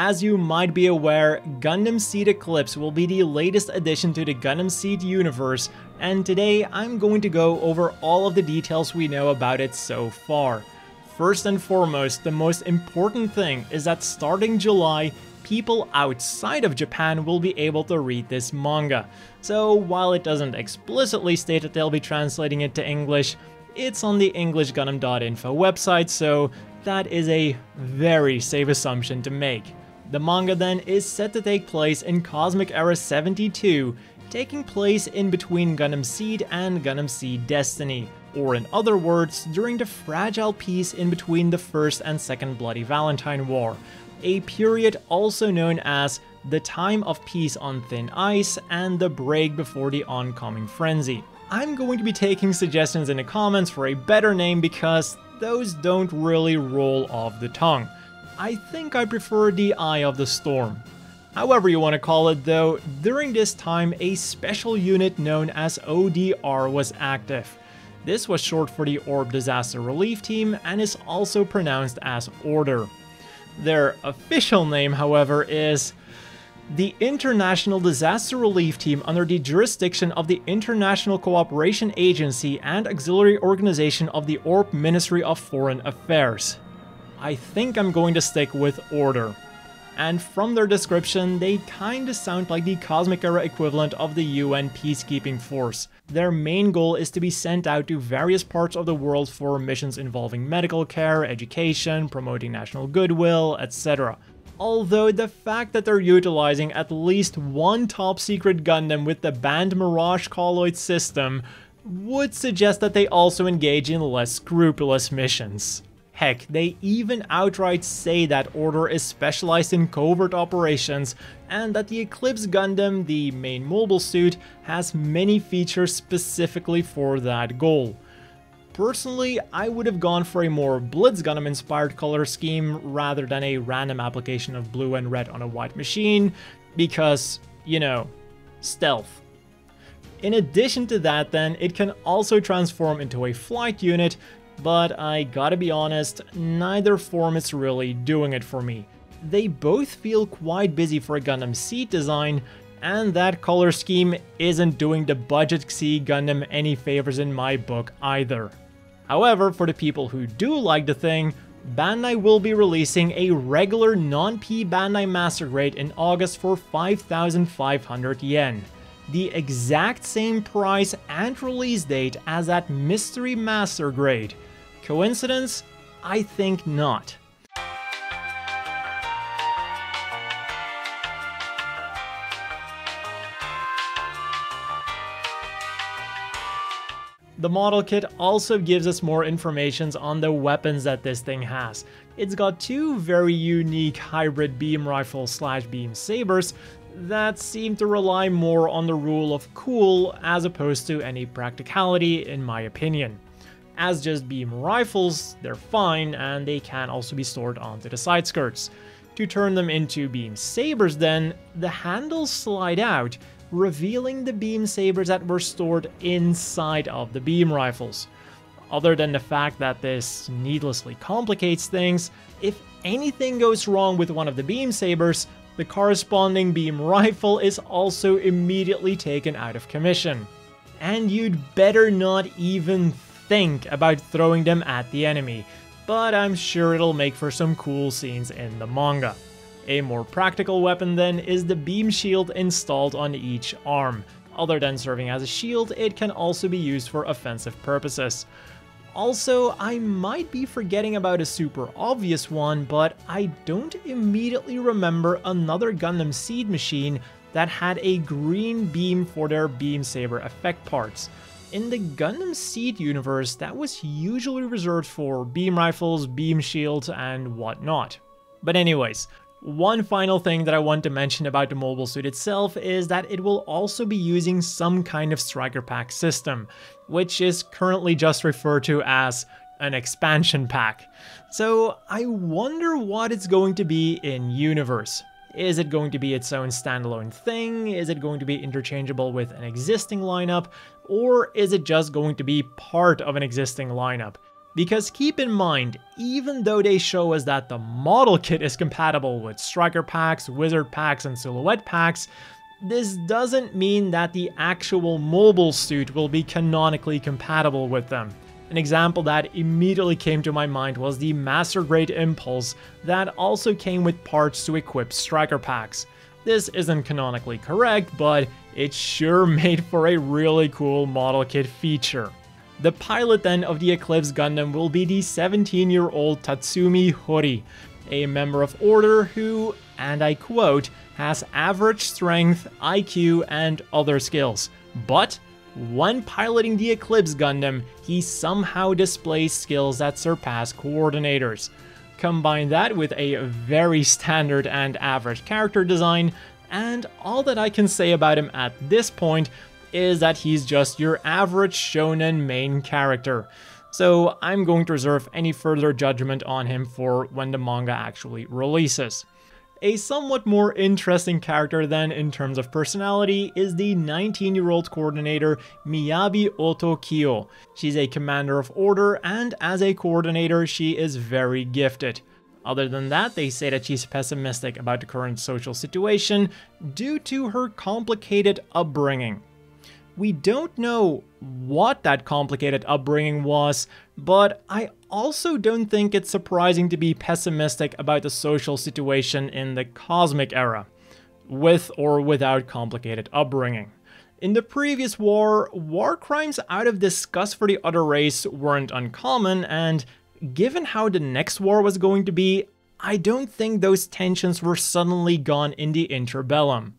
As you might be aware, Gundam Seed Eclipse will be the latest addition to the Gundam Seed universe, and today I'm going to go over all of the details we know about it so far. First and foremost, the most important thing is that starting July, people outside of Japan will be able to read this manga. So while it doesn't explicitly state that they'll be translating it to English, it's on the EnglishGundam.info website, so that is a very safe assumption to make. The manga then is set to take place in Cosmic Era 72, taking place in between Gundam Seed and Gundam Seed Destiny, or in other words, during the fragile peace in between the First and Second Bloody Valentine War, a period also known as the Time of Peace on Thin Ice and the break before the oncoming frenzy. I'm going to be taking suggestions in the comments for a better name because those don't really roll off the tongue. I think I prefer the Eye of the Storm. However you want to call it though, during this time a special unit known as ODR was active. This was short for the Orb Disaster Relief Team and is also pronounced as Order. Their official name, however, is the International Disaster Relief Team under the jurisdiction of the International Cooperation Agency and Auxiliary Organization of the Orb Ministry of Foreign Affairs. I think I'm going to stick with Order. And from their description, they kinda sound like the Cosmic Era equivalent of the UN Peacekeeping Force. Their main goal is to be sent out to various parts of the world for missions involving medical care, education, promoting national goodwill, etc. Although the fact that they're utilizing at least one top secret Gundam with the banned Mirage colloid system would suggest that they also engage in less scrupulous missions. Heck, they even outright say that Order is specialized in covert operations and that the Eclipse Gundam, the main mobile suit, has many features specifically for that goal. Personally, I would have gone for a more Blitz Gundam inspired color scheme rather than a random application of blue and red on a white machine, because, you know, stealth. In addition to that then, it can also transform into a flight unit, but I gotta be honest, neither form is really doing it for me. They both feel quite busy for a Gundam Seed design, and that color scheme isn't doing the budget Seed Gundam any favors in my book either. However, for the people who do like the thing, Bandai will be releasing a regular non-P Bandai Master Grade in August for 5,500 yen. The exact same price and release date as that Mystery Master Grade. Coincidence? I think not. The model kit also gives us more information on the weapons that this thing has. It's got two very unique hybrid beam rifles / beam sabers that seem to rely more on the rule of cool as opposed to any practicality in my opinion. As just beam rifles, they're fine and they can also be stored onto the side skirts. To turn them into beam sabers then, the handles slide out, revealing the beam sabers that were stored inside of the beam rifles. Other than the fact that this needlessly complicates things, if anything goes wrong with one of the beam sabers, the corresponding beam rifle is also immediately taken out of commission. And you'd better not even think about throwing them at the enemy, but I'm sure it'll make for some cool scenes in the manga. A more practical weapon then is the beam shield installed on each arm. Other than serving as a shield, it can also be used for offensive purposes. Also, I might be forgetting about a super obvious one, but I don't immediately remember another Gundam Seed machine that had a green beam for their beam saber effect parts. In the Gundam Seed universe, that was usually reserved for beam rifles, beam shields, and whatnot. But anyways, one final thing that I want to mention about the mobile suit itself is that it will also be using some kind of striker pack system, which is currently just referred to as an expansion pack. So I wonder what it's going to be in universe. Is it going to be its own standalone thing? Is it going to be interchangeable with an existing lineup? Or is it just going to be part of an existing lineup? Because keep in mind, even though they show us that the model kit is compatible with striker packs, wizard packs, and silhouette packs, this doesn't mean that the actual mobile suit will be canonically compatible with them. An example that immediately came to my mind was the Master Grade Impulse that also came with parts to equip striker packs. This isn't canonically correct, but it sure made for a really cool model kit feature. The pilot then of the Eclipse Gundam will be the 17-year-old Tatsumi Hori, a member of Order who, and I quote, has average strength, IQ, and other skills. But when piloting the Eclipse Gundam, he somehow displays skills that surpass coordinators. Combine that with a very standard and average character design, and all that I can say about him at this point is that he's just your average shonen main character. So I'm going to reserve any further judgment on him for when the manga actually releases. A somewhat more interesting character then in terms of personality is the 19-year-old coordinator Miyabi Otokyo. She's a commander of Order, and as a coordinator she is very gifted. Other than that, they say that she's pessimistic about the current social situation due to her complicated upbringing. We don't know what that complicated upbringing was, but I also don't think it's surprising to be pessimistic about the social situation in the cosmic era, with or without complicated upbringing. In the previous war crimes out of disgust for the other race weren't uncommon, and given how the next war was going to be, I don't think those tensions were suddenly gone in the interbellum.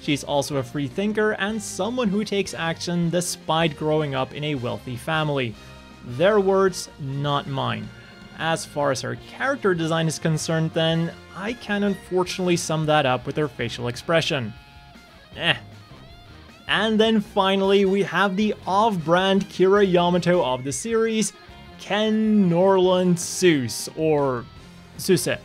She's also a free thinker and someone who takes action despite growing up in a wealthy family. Their words, not mine. As far as her character design is concerned then, I can unfortunately sum that up with her facial expression. And then finally we have the off-brand Kira Yamato of the series, Ken Norland Seuss, or Suse.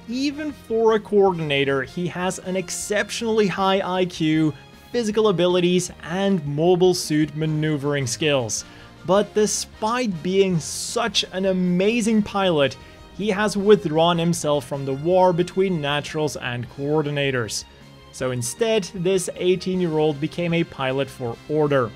Even for a coordinator, he has an exceptionally high IQ, physical abilities, and mobile suit maneuvering skills. But despite being such an amazing pilot, he has withdrawn himself from the war between naturals and coordinators. So instead, this 18-year-old became a pilot for Order.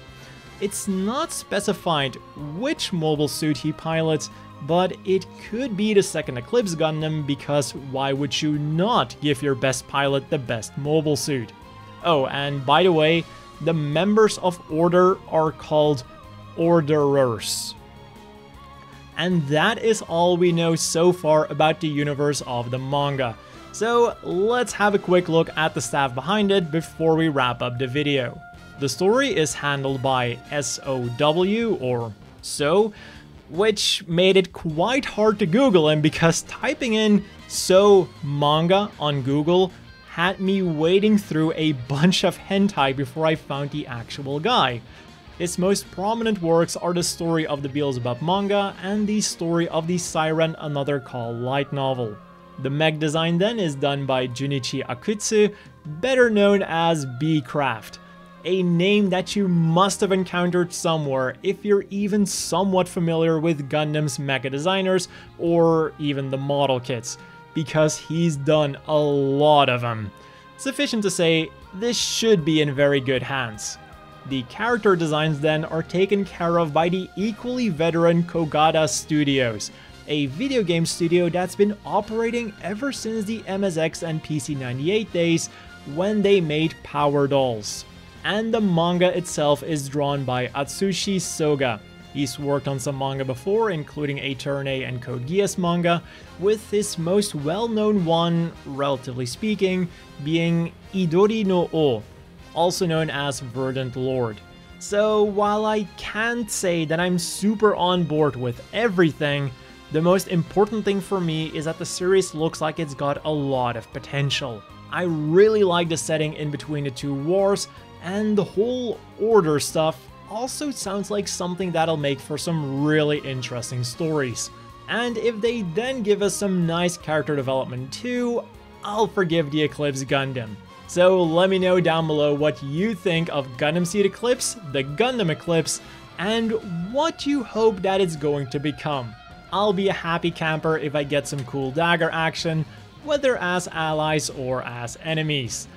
It's not specified which mobile suit he pilots, but it could be the second Eclipse Gundam, because why would you not give your best pilot the best mobile suit? Oh, and by the way, the members of Order are called Orderers. And that is all we know so far about the universe of the manga. So let's have a quick look at the staff behind it before we wrap up the video. The story is handled by SOW, or So, which made it quite hard to Google him because typing in So manga on Google had me wading through a bunch of hentai before I found the actual guy. His most prominent works are the story of the Beelzebub manga and the story of the Siren Another Call light novel. The mech design then is done by Junichi Akutsu, better known as B-Craft. A name that you must have encountered somewhere if you're even somewhat familiar with Gundam's mecha designers or even the model kits, because he's done a lot of them. Sufficient to say, this should be in very good hands. The character designs then are taken care of by the equally veteran Kogata Studios, a video game studio that's been operating ever since the MSX and PC-98 days when they made Power Dolls. And the manga itself is drawn by Atsushi Soga. He's worked on some manga before, including Eternae and Code Geass manga, with his most well-known one, relatively speaking, being Idori no O, also known as Verdant Lord. So while I can't say that I'm super on board with everything, The most important thing for me is that the series looks like it's got a lot of potential. I really like the setting in between the two wars, and the whole order stuff also sounds like something that'll make for some really interesting stories. And if they then give us some nice character development too, I'll forgive the Eclipse Gundam. So let me know down below what you think of Gundam Seed Eclipse, the Gundam Eclipse, and what you hope that it's going to become. I'll be a happy camper if I get some cool dagger action, whether as allies or as enemies.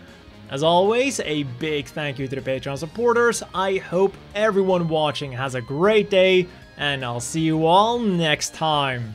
As always, a big thank you to the Patreon supporters. I hope everyone watching has a great day, and I'll see you all next time.